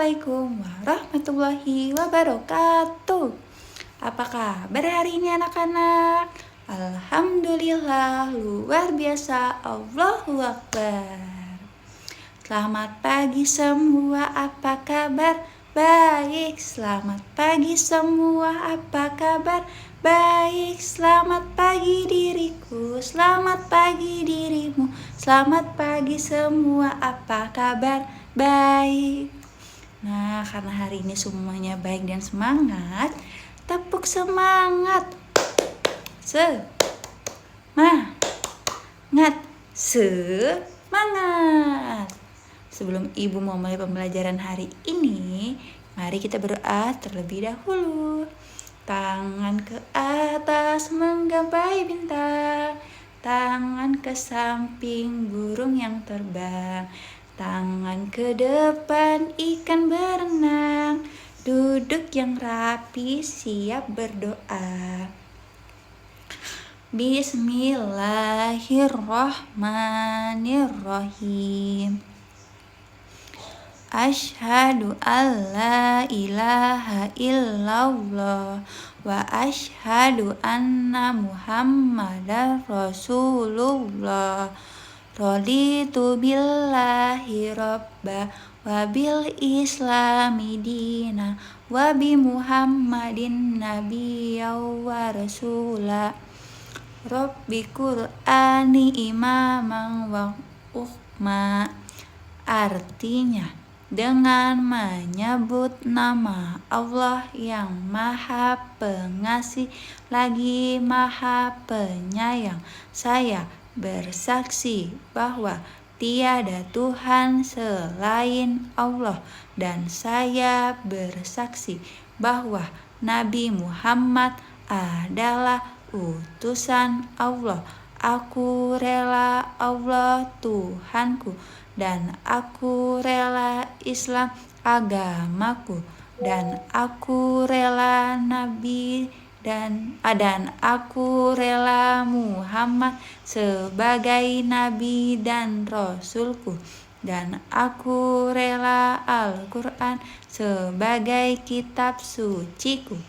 Assalamualaikum warahmatullahi wabarakatuh. Apa kabar hari ini anak-anak? Alhamdulillah, luar biasa, Allahu Akbar. Selamat pagi semua, apa kabar? Baik, selamat pagi semua, apa kabar? Baik, selamat pagi diriku, selamat pagi dirimu, selamat pagi semua, apa kabar? Baik. Nah, karena hari ini semuanya baik dan semangat, tepuk semangat. Semangat. Sebelum ibu mau mulai pembelajaran hari ini, mari kita berdoa terlebih dahulu. Tangan ke atas menggapai bintang, tangan ke samping burung yang terbang, tangan ke depan ikan berenang, duduk yang rapi siap berdoa. Bismillahirrahmanirrahim. Asyhadu alla ilaha illallah wa asyhadu anna Muhammadar Rasulullah. Raditu billahi robba wa bil islami dina wa bi Muhammadin nabiyya wa rasula. Rabbi Qur'ani imaman wa ukhma. Artinya, dengan menyebut nama Allah yang Maha Pengasih lagi Maha Penyayang, saya bersaksi bahwa tiada Tuhan selain Allah, dan saya bersaksi bahwa Nabi Muhammad adalah utusan Allah. Aku rela Allah Tuhanku, dan aku rela Islam agamaku, dan aku rela Nabi dan aku rela Muhammad sebagai Nabi dan Rasulku, dan aku rela Al-Quran sebagai kitab suciku.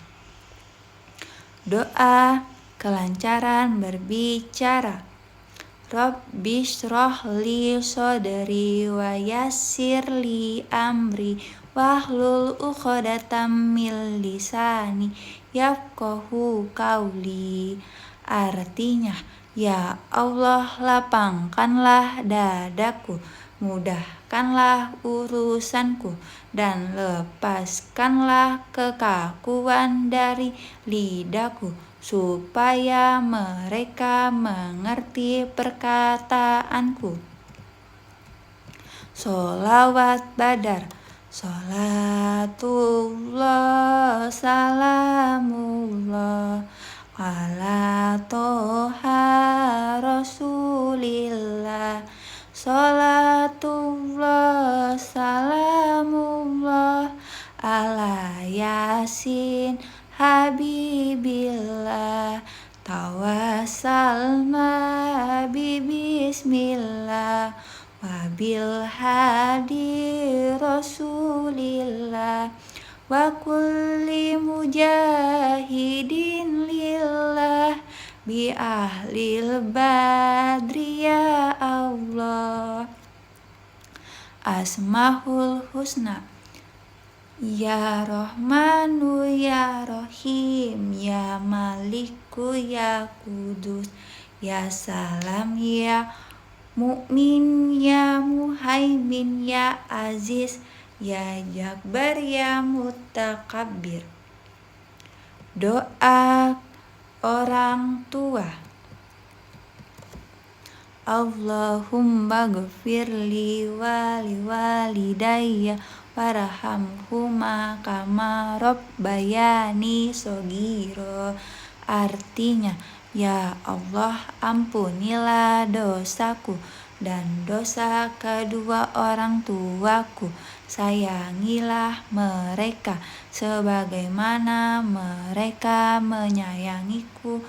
Doa kelancaran berbicara. Rabbi shrah li sodri wa yassir li amri wahlul uqdatam min lisani yafqahu qauli. Artinya, ya Allah, lapangkanlah dadaku, mudahkanlah urusanku, dan lepaskanlah kekakuan dari lidahku, supaya mereka mengerti perkataanku. Sholawat Badar. Sholatullah salamullah ala toha rasulillah. Sholatullah salamullah ala yasin habibillah. Tawassalna bismillah wabil hadi rasulillah wa kulli mujahidin lillah bi ahlil badri ya Allah. Asmaul husna. Ya Rahmanu ya Rahim, ya Maliku ya Kudus, ya Salam ya Mu'min, ya Muhaimin, ya Aziz, ya Jabbar, ya Mutakabbir. Doa orang tua. Allahumma ghfirli wali walidayya warhamhuma kama rabbayani shogiro. Artinya, ya Allah, ampunilah dosaku dan dosa kedua orang tuaku. Sayangilah mereka sebagaimana mereka menyayangiku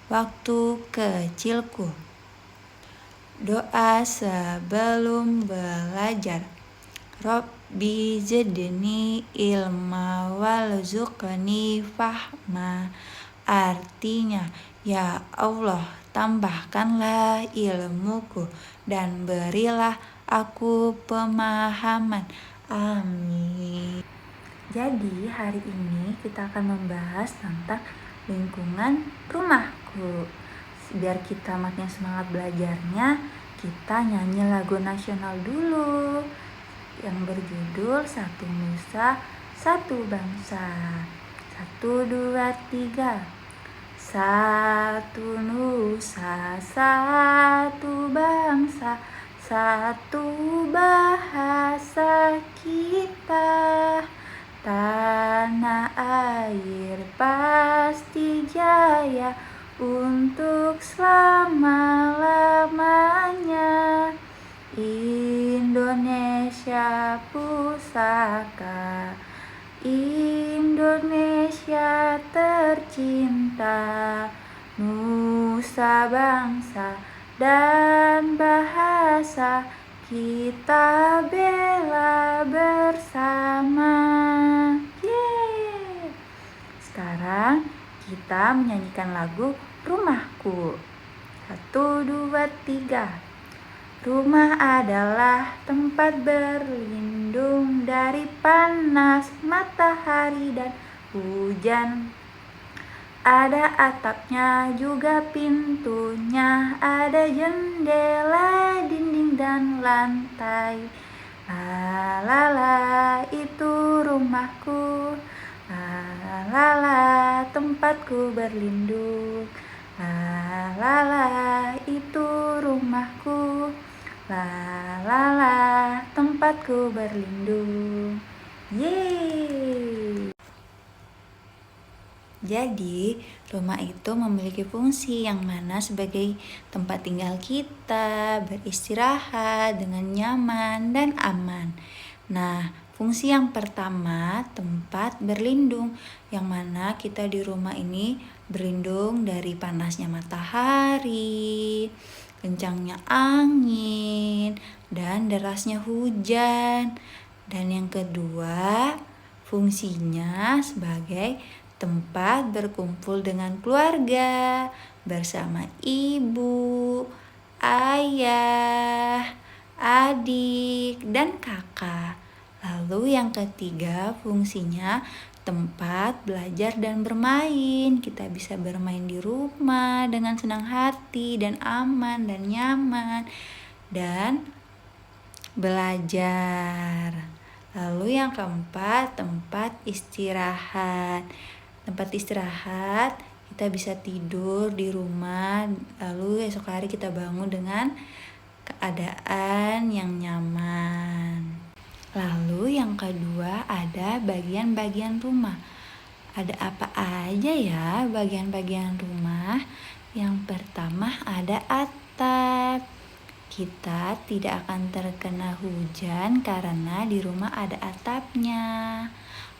waktu kecilku. Doa sebelum belajar. Rabbi zidni ilma warzuqni fahma. Artinya, ya Allah, tambahkanlah ilmuku dan berilah aku pemahaman. Amin. Jadi hari ini kita akan membahas tentang lingkungan rumahku. Biar kita makin semangat belajarnya, kita nyanyi lagu nasional dulu yang berjudul Satu Nusa, Satu Bangsa. 1, 2, 3. Satu nusa, satu bangsa, satu bahasa kita. Tanah air pasti jaya untuk selama-lamanya. Indonesia pusaka, Indonesia tercinta, nusa bangsa dan bahasa kita bela bersama. Yeay. Sekarang kita menyanyikan lagu Rumahku. 1, 2, 3. Rumah adalah tempat berlindung dari panas matahari dan hujan. Ada atapnya juga pintunya, ada jendela, dinding dan lantai. La la la, itu rumahku. La la la, tempatku berlindung. La la la, itu rumahku. La la la, tempatku berlindung. Yeay. Jadi, rumah itu memiliki fungsi yang mana sebagai tempat tinggal kita, beristirahat dengan nyaman dan aman. Nah, fungsi yang pertama, tempat berlindung, yang mana kita di rumah ini berlindung dari panasnya matahari, kencangnya angin, dan derasnya hujan. Dan yang kedua, fungsinya sebagai tempat berkumpul dengan keluarga, bersama ibu, ayah, adik, dan kakak. Lalu yang ketiga, fungsinya tempat belajar dan bermain. Kita bisa bermain di rumah dengan senang hati dan aman dan nyaman dan belajar. Lalu yang keempat, tempat istirahat. Tempat istirahat, kita bisa tidur di rumah, lalu esok hari kita bangun dengan keadaan yang nyaman. Lalu yang kedua, ada bagian-bagian rumah. Ada apa aja ya bagian-bagian rumah? Yang pertama ada atap. Kita tidak akan terkena hujan karena di rumah ada atapnya.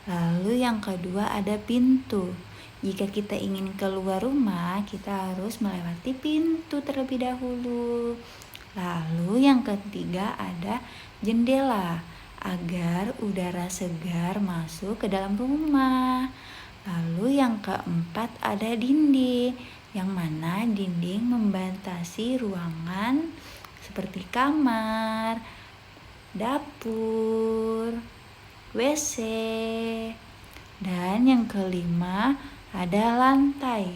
Lalu yang kedua ada pintu. Jika kita ingin keluar rumah, kita harus melewati pintu terlebih dahulu. Lalu yang ketiga ada jendela, agar udara segar masuk ke dalam rumah. Lalu yang keempat ada dinding, yang mana dinding membatasi ruangan seperti kamar, dapur, WC. Dan yang kelima ada lantai.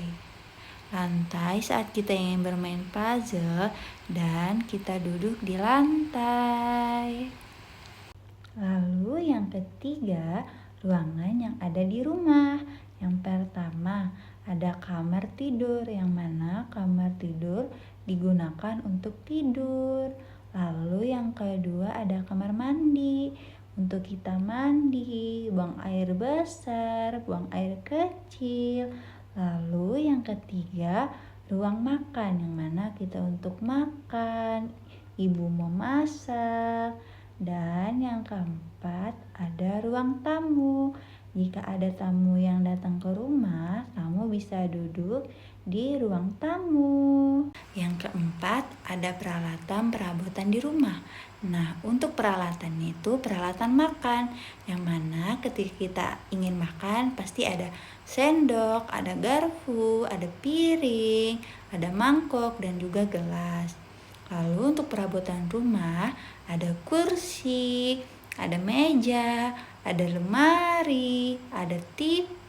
Lantai saat kita ingin bermain puzzle dan kita duduk di lantai. Lalu yang ketiga, ruangan yang ada di rumah. Yang pertama, ada kamar tidur, yang mana kamar tidur digunakan untuk tidur. Lalu yang kedua ada kamar mandi, untuk kita mandi, buang air besar, buang air kecil. Lalu yang ketiga, ruang makan, yang mana kita untuk makan, ibu memasak. Dan yang keempat ada ruang tamu. Jika ada tamu yang datang ke rumah, tamu bisa duduk di ruang tamu. Yang keempat, ada peralatan perabotan di rumah. Nah, untuk peralatan itu peralatan makan, yang mana ketika kita ingin makan pasti ada sendok, ada garpu, ada piring, ada mangkok, dan juga gelas. Lalu untuk perabotan rumah ada kursi, ada meja, ada lemari, ada TV,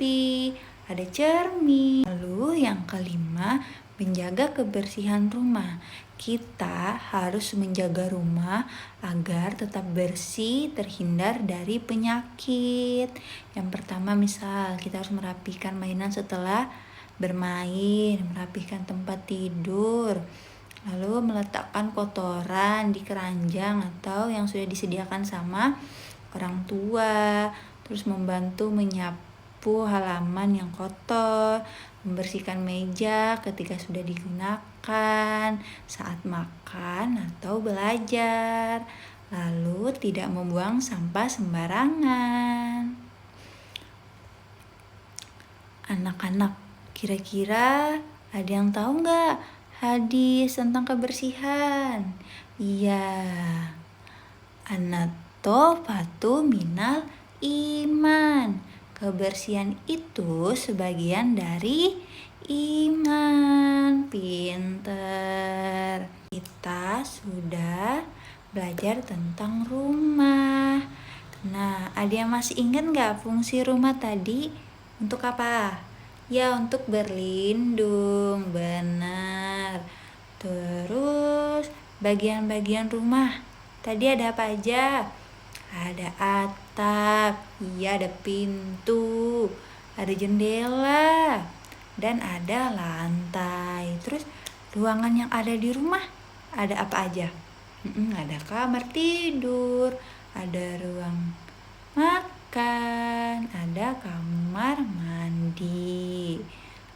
ada cermin. Lalu yang kelima, menjaga kebersihan rumah. Kita harus menjaga rumah agar tetap bersih, terhindar dari penyakit. Yang pertama, misal kita harus merapikan mainan setelah bermain, merapikan tempat tidur, lalu meletakkan kotoran di keranjang atau yang sudah disediakan sama orang tua, terus membantu menyapu halaman yang kotor, membersihkan meja ketika sudah digunakan saat makan atau belajar, lalu tidak membuang sampah sembarangan. Anak-anak, kira-kira ada yang tahu nggak hadis tentang kebersihan? Iya, an-nadhafatu minal iman. Kebersihan itu sebagian dari iman. Pinter. Kita sudah belajar tentang rumah. Nah, ada yang masih ingat nggak fungsi rumah tadi? Untuk apa? Ya, untuk berlindung. Benar. Terus, bagian-bagian rumah tadi ada apa aja? Ada atap, iya, ada pintu, ada jendela, dan ada lantai. Terus ruangan yang ada di rumah ada apa aja? Ada kamar tidur, ada ruang makan, ada kamar mandi.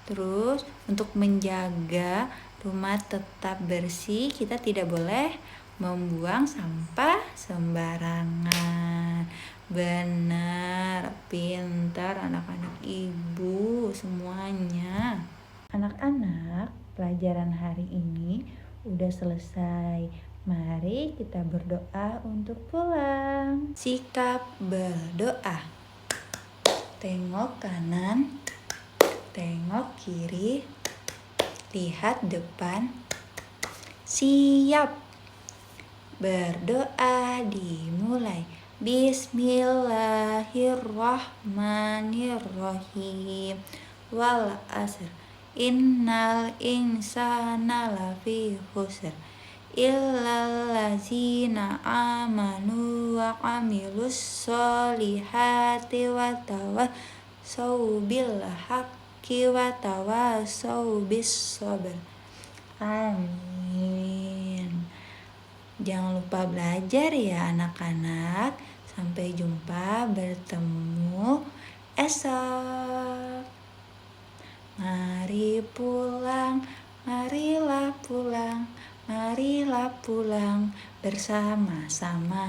Terus untuk menjaga rumah tetap bersih, kita tidak boleh membuang sampah sembarangan. Benar, pintar anak-anak ibu semuanya. Anak-anak, pelajaran hari ini udah selesai. Mari kita berdoa untuk pulang. Sikap berdoa. Tengok kanan, tengok kiri, lihat depan, siap. Berdoa dimulai. Bismillahirrahmanirrahim. Wal asr. Innal insana lafi khusr. Illal ladzina amanu wa amilus solihati wa tawassaw bil haqqi wa tawassaw bis sabr. Amin. Jangan lupa belajar ya anak-anak. Sampai jumpa, bertemu esok. Mari pulang, marilah pulang, marilah pulang bersama-sama.